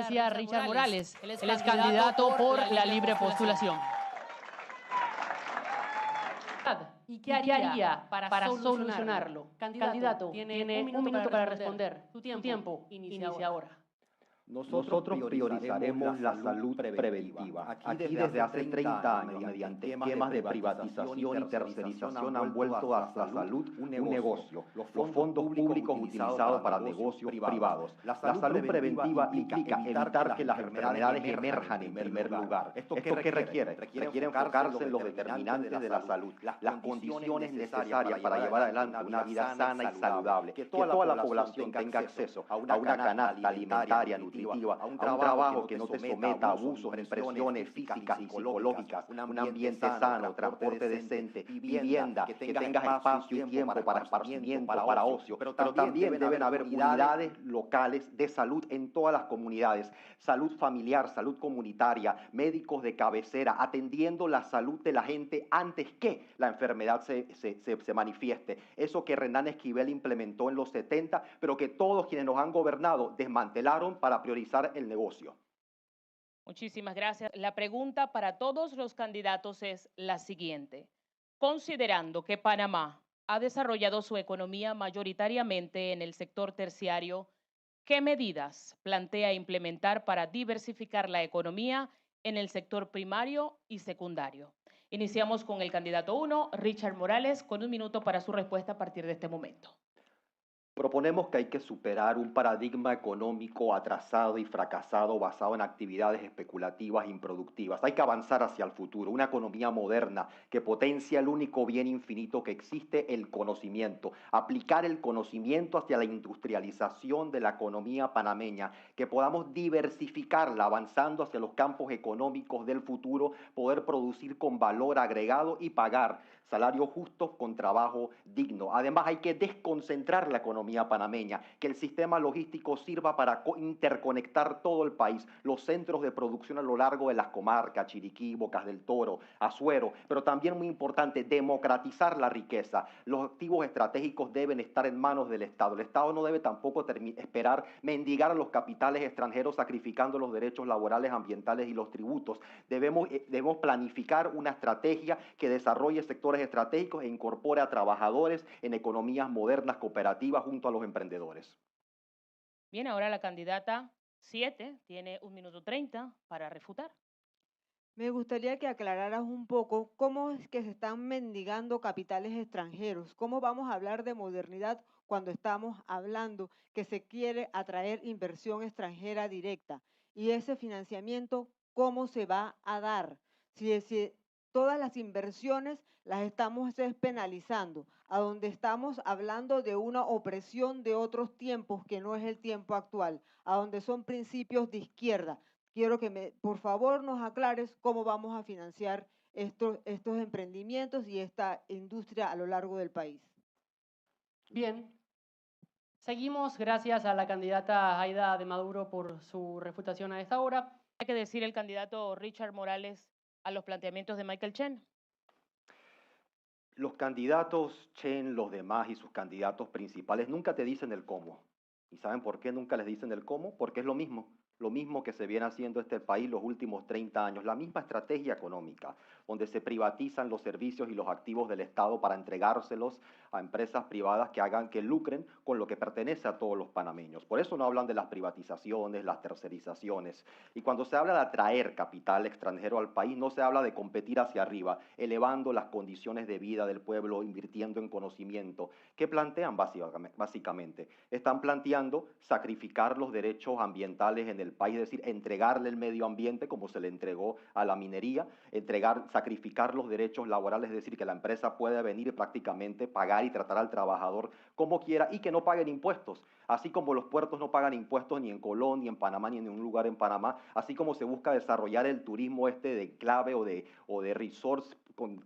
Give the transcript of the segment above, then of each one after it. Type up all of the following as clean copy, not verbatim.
decía Richard Morales. Él es candidato por la libre postulación. ¿Y qué haría para solucionarlo? Candidato, tiene un minuto para responder. Su tiempo inicia ahora. Nosotros priorizaremos la salud preventiva. Aquí desde hace 30 años, mediante esquemas de privatización y tercerización, han vuelto a la salud un negocio. Los fondos públicos utilizados para negocios privados. La salud preventiva implica evitar que las enfermedades emerjan en primer lugar. ¿Esto qué requiere? Requiere enfocarse en los determinantes de la salud, las condiciones necesarias para llevar adelante una vida sana y saludable, que toda la población tenga acceso a una canasta alimentaria nutritiva, a un trabajo que no te someta a abusos, presiones físicas y psicológicas, un ambiente sano, transporte decente, vivienda, que tengas espacio y tiempo para esparcimiento, para ocio, pero también deben haber unidades locales de salud en todas las comunidades, salud familiar, salud comunitaria, médicos de cabecera, atendiendo la salud de la gente antes que la enfermedad se manifieste. Eso que Renan Esquivel implementó en los 70, pero que todos quienes nos han gobernado desmantelaron para priorizar el negocio. Muchísimas gracias. La pregunta para todos los candidatos es la siguiente. Considerando que Panamá ha desarrollado su economía mayoritariamente en el sector terciario, ¿qué medidas plantea implementar para diversificar la economía en el sector primario y secundario? Iniciamos con el candidato 1, Richard Morales, con un minuto para su respuesta a partir de este momento. Proponemos que hay que superar un paradigma económico atrasado y fracasado basado en actividades especulativas e improductivas. Hay que avanzar hacia el futuro, una economía moderna que potencia el único bien infinito que existe, el conocimiento. Aplicar el conocimiento hacia la industrialización de la economía panameña, que podamos diversificarla avanzando hacia los campos económicos del futuro, poder producir con valor agregado y pagar salarios justos con trabajo digno. Además, hay que desconcentrar la economía panameña, que el sistema logístico sirva para interconectar todo el país, los centros de producción a lo largo de las comarcas, Chiriquí, Bocas del Toro, Azuero, pero también muy importante, democratizar la riqueza. Los activos estratégicos deben estar en manos del Estado. El Estado no debe tampoco esperar mendigar a los capitales extranjeros sacrificando los derechos laborales, ambientales y los tributos. Debemos planificar una estrategia que desarrolle sectores estratégicos e incorpore a trabajadores en economías modernas, cooperativas, junto a los emprendedores. Bien, ahora la candidata 7 tiene 1 minuto 30 para refutar. Me gustaría que aclararas un poco cómo es que se están mendigando capitales extranjeros. ¿Cómo vamos a hablar de modernidad cuando estamos hablando que se quiere atraer inversión extranjera directa? Y ese financiamiento, ¿cómo se va a dar? Si todas las inversiones las estamos penalizando, a donde estamos hablando de una opresión de otros tiempos que no es el tiempo actual, a donde son principios de izquierda. Quiero que por favor nos aclares cómo vamos a financiar estos emprendimientos y esta industria a lo largo del país. Bien. Seguimos, gracias a la candidata Aida de Maduro por su refutación a esta hora. ¿Qué hay que decir el candidato Richard Morales a los planteamientos de Michael Chen? Los candidatos Chen, los demás y sus candidatos principales nunca te dicen el cómo. ¿Y saben por qué nunca les dicen el cómo? Porque es lo mismo que se viene haciendo este país los últimos 30 años, la misma estrategia económica, donde se privatizan los servicios y los activos del Estado para entregárselos a empresas privadas que hagan que lucren con lo que pertenece a todos los panameños. Por eso no hablan de las privatizaciones, las tercerizaciones. Y cuando se habla de atraer capital extranjero al país, no se habla de competir hacia arriba, elevando las condiciones de vida del pueblo, invirtiendo en conocimiento. ¿Qué plantean básicamente? Están planteando sacrificar los derechos ambientales en el país, es decir, entregarle el medio ambiente como se le entregó a la minería, sacrificar los derechos laborales, es decir, que la empresa pueda venir y prácticamente pagar y tratar al trabajador como quiera y que no paguen impuestos, así como los puertos no pagan impuestos ni en Colón, ni en Panamá, ni en ningún lugar en Panamá, así como se busca desarrollar el turismo de enclave o de resorts,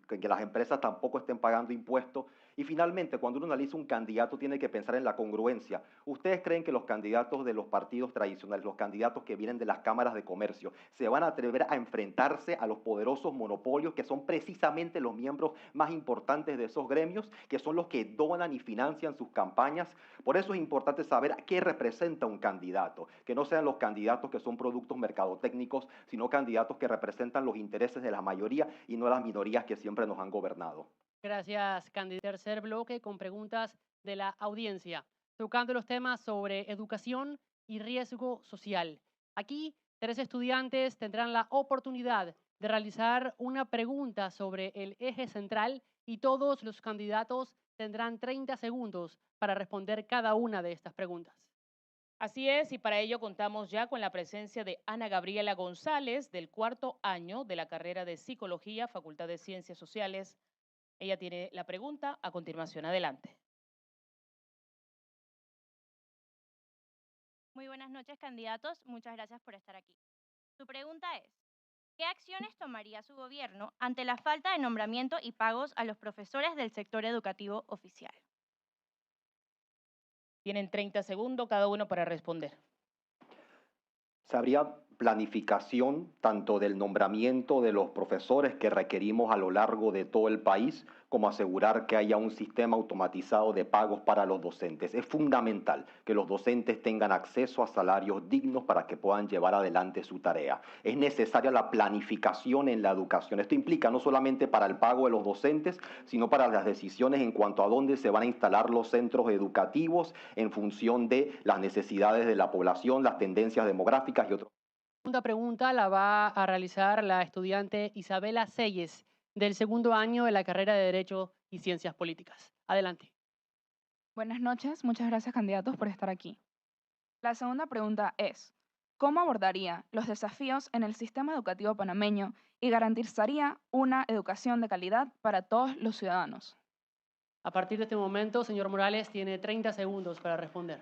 que las empresas tampoco estén pagando impuestos. Y finalmente, cuando uno analiza un candidato, tiene que pensar en la congruencia. ¿Ustedes creen que los candidatos de los partidos tradicionales, los candidatos que vienen de las cámaras de comercio, se van a atrever a enfrentarse a los poderosos monopolios que son precisamente los miembros más importantes de esos gremios, que son los que donan y financian sus campañas? Por eso es importante saber qué representa un candidato, que no sean los candidatos que son productos mercadotécnicos, sino candidatos que representan los intereses de la mayoría y no las minorías que siempre nos han gobernado. Gracias, candidato. Tercer bloque con preguntas de la audiencia, tocando los temas sobre educación y riesgo social. Aquí, 3 estudiantes tendrán la oportunidad de realizar una pregunta sobre el eje central y todos los candidatos tendrán 30 segundos para responder cada una de estas preguntas. Así es, y para ello contamos ya con la presencia de Ana Gabriela González, del 4º año de la carrera de Psicología, Facultad de Ciencias Sociales. Ella tiene la pregunta a continuación. Adelante. Muy buenas noches, candidatos. Muchas gracias por estar aquí. Su pregunta es, ¿qué acciones tomaría su gobierno ante la falta de nombramiento y pagos a los profesores del sector educativo oficial? Tienen 30 segundos cada uno para responder. Se habría planificación tanto del nombramiento de los profesores que requerimos a lo largo de todo el país, como asegurar que haya un sistema automatizado de pagos para los docentes. Es fundamental que los docentes tengan acceso a salarios dignos para que puedan llevar adelante su tarea. Es necesaria la planificación en la educación. Esto implica no solamente para el pago de los docentes, sino para las decisiones en cuanto a dónde se van a instalar los centros educativos en función de las necesidades de la población, las tendencias demográficas y otros. La segunda pregunta la va a realizar la estudiante Isabela Selles, del 2º año de la carrera de Derecho y Ciencias Políticas. Adelante. Buenas noches, muchas gracias candidatos por estar aquí. La segunda pregunta es, ¿cómo abordaría los desafíos en el sistema educativo panameño y garantizaría una educación de calidad para todos los ciudadanos? A partir de este momento, señor Morales, tiene 30 segundos para responder.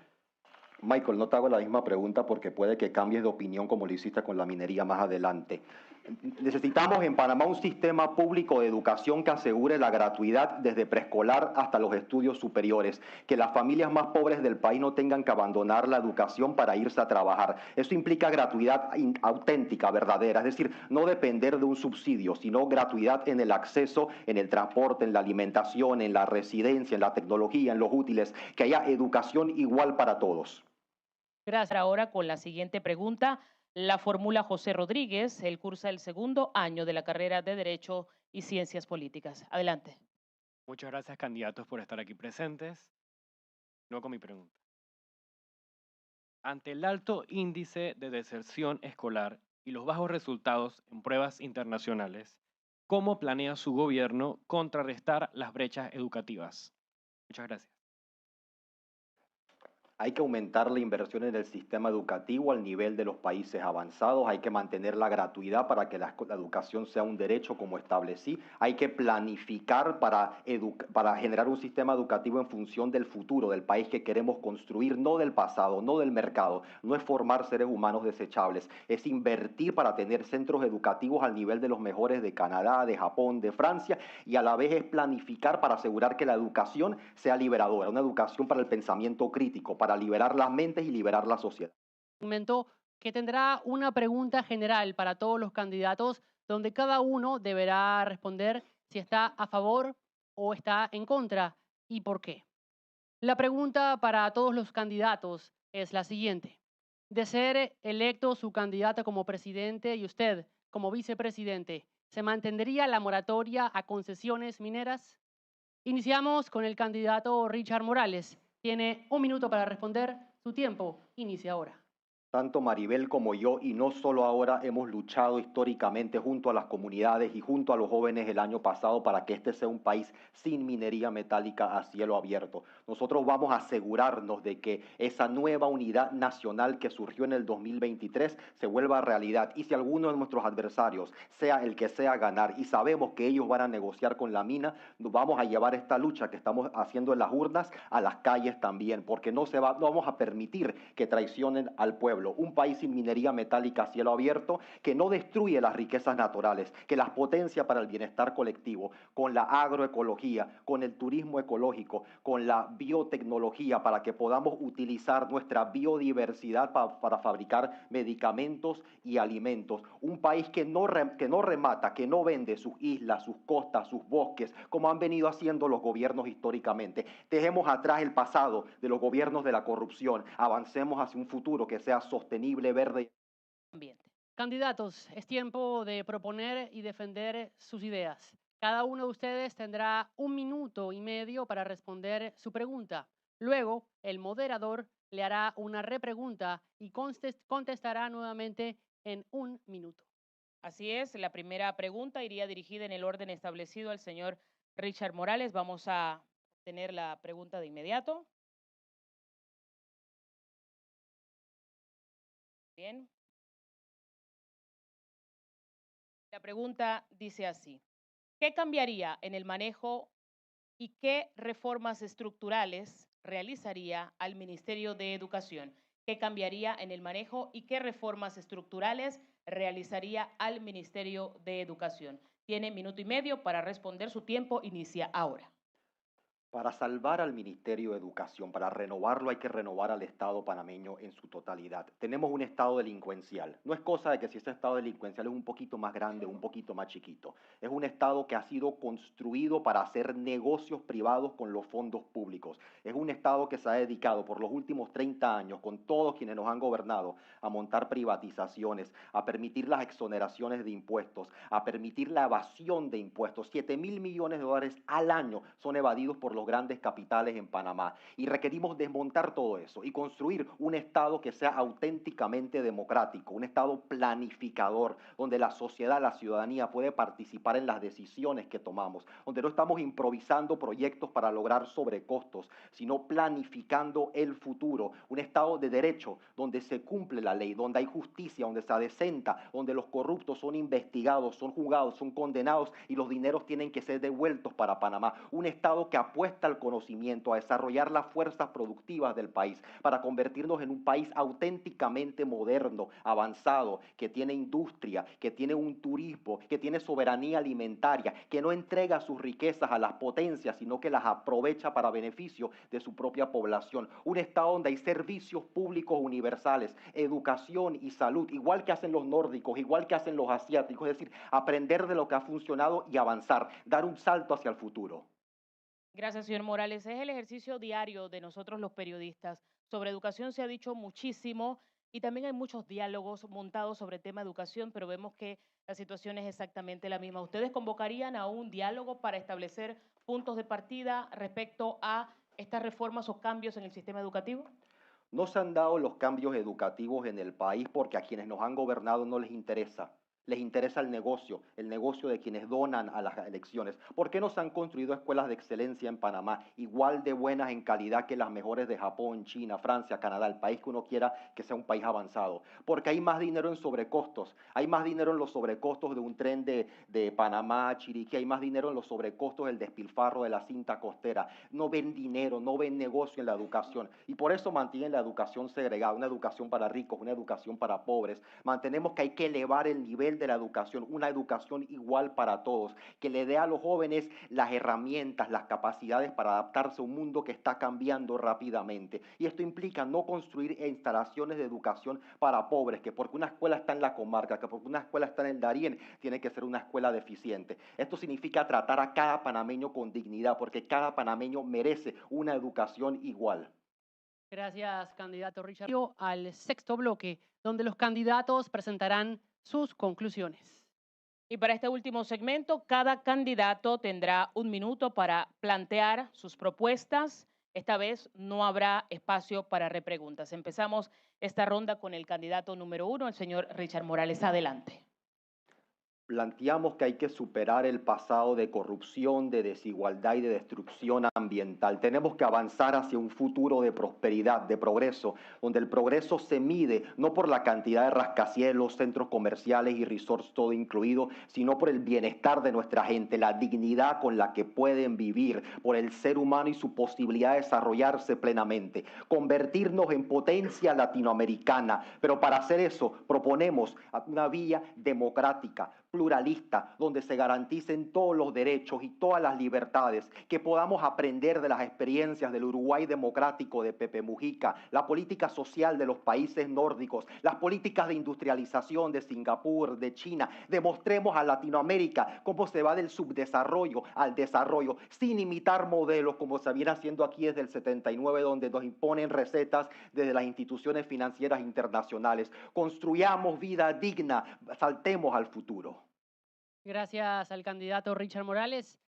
Michael, no te hago la misma pregunta porque puede que cambies de opinión como lo hiciste con la minería más adelante. Necesitamos en Panamá un sistema público de educación que asegure la gratuidad desde preescolar hasta los estudios superiores, que las familias más pobres del país no tengan que abandonar la educación para irse a trabajar. Eso implica gratuidad auténtica, verdadera, es decir, no depender de un subsidio, sino gratuidad en el acceso, en el transporte, en la alimentación, en la residencia, en la tecnología, en los útiles, que haya educación igual para todos. Gracias. Ahora con la siguiente pregunta, la formula José Rodríguez. Él cursa el 2º año de la carrera de Derecho y Ciencias Políticas. Adelante. Muchas gracias, candidatos, por estar aquí presentes. No con mi pregunta. Ante el alto índice de deserción escolar y los bajos resultados en pruebas internacionales, ¿cómo planea su gobierno contrarrestar las brechas educativas? Muchas gracias. Hay que aumentar la inversión en el sistema educativo al nivel de los países avanzados, hay que mantener la gratuidad para que la educación sea un derecho como establecí, hay que planificar para generar un sistema educativo en función del futuro, del país que queremos construir, no del pasado, no del mercado, no es formar seres humanos desechables, es invertir para tener centros educativos al nivel de los mejores de Canadá, de Japón, de Francia, y a la vez es planificar para asegurar que la educación sea liberadora, una educación para el pensamiento crítico, para liberar las mentes y liberar la sociedad. Segmento que tendrá una pregunta general para todos los candidatos, donde cada uno deberá responder si está a favor o está en contra y por qué. La pregunta para todos los candidatos es la siguiente. De ser electo su candidato como presidente y usted como vicepresidente, ¿se mantendría la moratoria a concesiones mineras? Iniciamos con el candidato Richard Morales. Tiene 1 minuto para responder. Su tiempo inicia ahora. Tanto Maribel como yo, y no solo ahora, hemos luchado históricamente junto a las comunidades y junto a los jóvenes el año pasado para que este sea un país sin minería metálica a cielo abierto. Nosotros vamos a asegurarnos de que esa nueva unidad nacional que surgió en el 2023 se vuelva realidad. Y si alguno de nuestros adversarios, sea el que sea, ganar, y sabemos que ellos van a negociar con la mina, nos vamos a llevar esta lucha que estamos haciendo en las urnas a las calles también, porque no vamos a permitir que traicionen al pueblo. Un país sin minería metálica a cielo abierto, que no destruye las riquezas naturales, que las potencia para el bienestar colectivo, con la agroecología, con el turismo ecológico, con la biotecnología, para que podamos utilizar nuestra biodiversidad para fabricar medicamentos y alimentos. Un país que no remata, que no vende sus islas, sus costas, sus bosques, como han venido haciendo los gobiernos históricamente. Dejemos atrás el pasado de los gobiernos de la corrupción, avancemos hacia un futuro que sea sostenible, verde. Ambiente. Candidatos, es tiempo de proponer y defender sus ideas. Cada uno de ustedes tendrá 1 minuto y medio para responder su pregunta. Luego, el moderador le hará una repregunta y contestará nuevamente en 1 minuto. Así es, la primera pregunta iría dirigida en el orden establecido al señor Richard Morales. Vamos a tener la pregunta de inmediato. Bien. La pregunta dice así: ¿qué cambiaría en el manejo y qué reformas estructurales realizaría al Ministerio de Educación? ¿Qué cambiaría en el manejo y qué reformas estructurales realizaría al Ministerio de Educación? Tiene 1 minuto y medio para responder. Su tiempo inicia ahora. Para salvar al Ministerio de Educación, para renovarlo, hay que renovar al Estado panameño en su totalidad. Tenemos un Estado delincuencial. No es cosa de que si ese Estado delincuencial es un poquito más grande o un poquito más chiquito. Es un Estado que ha sido construido para hacer negocios privados con los fondos públicos. Es un Estado que se ha dedicado por los últimos 30 años, con todos quienes nos han gobernado, a montar privatizaciones, a permitir las exoneraciones de impuestos, a permitir la evasión de impuestos. 7.000 millones de dólares al año son evadidos por los grandes capitales en Panamá, y requerimos desmontar todo eso y construir un Estado que sea auténticamente democrático, un Estado planificador, donde la sociedad, la ciudadanía puede participar en las decisiones que tomamos, donde no estamos improvisando proyectos para lograr sobrecostos, sino planificando el futuro, un Estado de derecho, donde se cumple la ley, donde hay justicia, donde se adecenta, donde los corruptos son investigados, son juzgados, son condenados y los dineros tienen que ser devueltos para Panamá, un Estado que apuesta al conocimiento, a desarrollar las fuerzas productivas del país, para convertirnos en un país auténticamente moderno, avanzado, que tiene industria, que tiene un turismo, que tiene soberanía alimentaria, que no entrega sus riquezas a las potencias, sino que las aprovecha para beneficio de su propia población. Un Estado donde hay servicios públicos universales, educación y salud, igual que hacen los nórdicos, igual que hacen los asiáticos, es decir, aprender de lo que ha funcionado y avanzar, dar un salto hacia el futuro. Gracias, señor Morales. Es el ejercicio diario de nosotros los periodistas. Sobre educación se ha dicho muchísimo y también hay muchos diálogos montados sobre el tema educación, pero vemos que la situación es exactamente la misma. ¿Ustedes convocarían a un diálogo para establecer puntos de partida respecto a estas reformas o cambios en el sistema educativo? No se han dado los cambios educativos en el país porque a quienes nos han gobernado no les interesa. Les interesa el negocio de quienes donan a las elecciones. ¿Por qué no se han construido escuelas de excelencia en Panamá, igual de buenas en calidad que las mejores de Japón, China, Francia, Canadá, el país que uno quiera que sea un país avanzado? Porque hay más dinero en sobrecostos, hay más dinero en los sobrecostos de un tren de Panamá a Chiriquí, hay más dinero en los sobrecostos del despilfarro de la cinta costera. No ven dinero, no ven negocio en la educación y por eso mantienen la educación segregada, una educación para ricos, una educación para pobres. Mantenemos que hay que elevar el nivel de la educación, una educación igual para todos, que le dé a los jóvenes las herramientas, las capacidades para adaptarse a un mundo que está cambiando rápidamente. Y esto implica no construir instalaciones de educación para pobres, que porque una escuela está en la comarca, que porque una escuela está en el Darién, tiene que ser una escuela deficiente. Esto significa tratar a cada panameño con dignidad, porque cada panameño merece una educación igual. Gracias, candidato Richard. Al sexto bloque, donde los candidatos presentarán sus conclusiones. Y para este último segmento, cada candidato tendrá 1 minuto para plantear sus propuestas. Esta vez no habrá espacio para repreguntas. Empezamos esta ronda con el candidato número 1, el señor Richard Morales. Adelante. Planteamos que hay que superar el pasado de corrupción, de desigualdad y de destrucción ambiental. Tenemos que avanzar hacia un futuro de prosperidad, de progreso, donde el progreso se mide no por la cantidad de rascacielos, centros comerciales y resorts todo incluido, sino por el bienestar de nuestra gente, la dignidad con la que pueden vivir, por el ser humano y su posibilidad de desarrollarse plenamente, convertirnos en potencia latinoamericana. Pero para hacer eso proponemos una vía democrática, pluralista, donde se garanticen todos los derechos y todas las libertades, que podamos aprender de las experiencias del Uruguay democrático de Pepe Mujica, la política social de los países nórdicos, las políticas de industrialización de Singapur, de China. Demostremos a Latinoamérica cómo se va del subdesarrollo al desarrollo, sin imitar modelos como se viene haciendo aquí desde el 79, donde nos imponen recetas desde las instituciones financieras internacionales. Construyamos vida digna, saltemos al futuro. Gracias al candidato Richard Morales.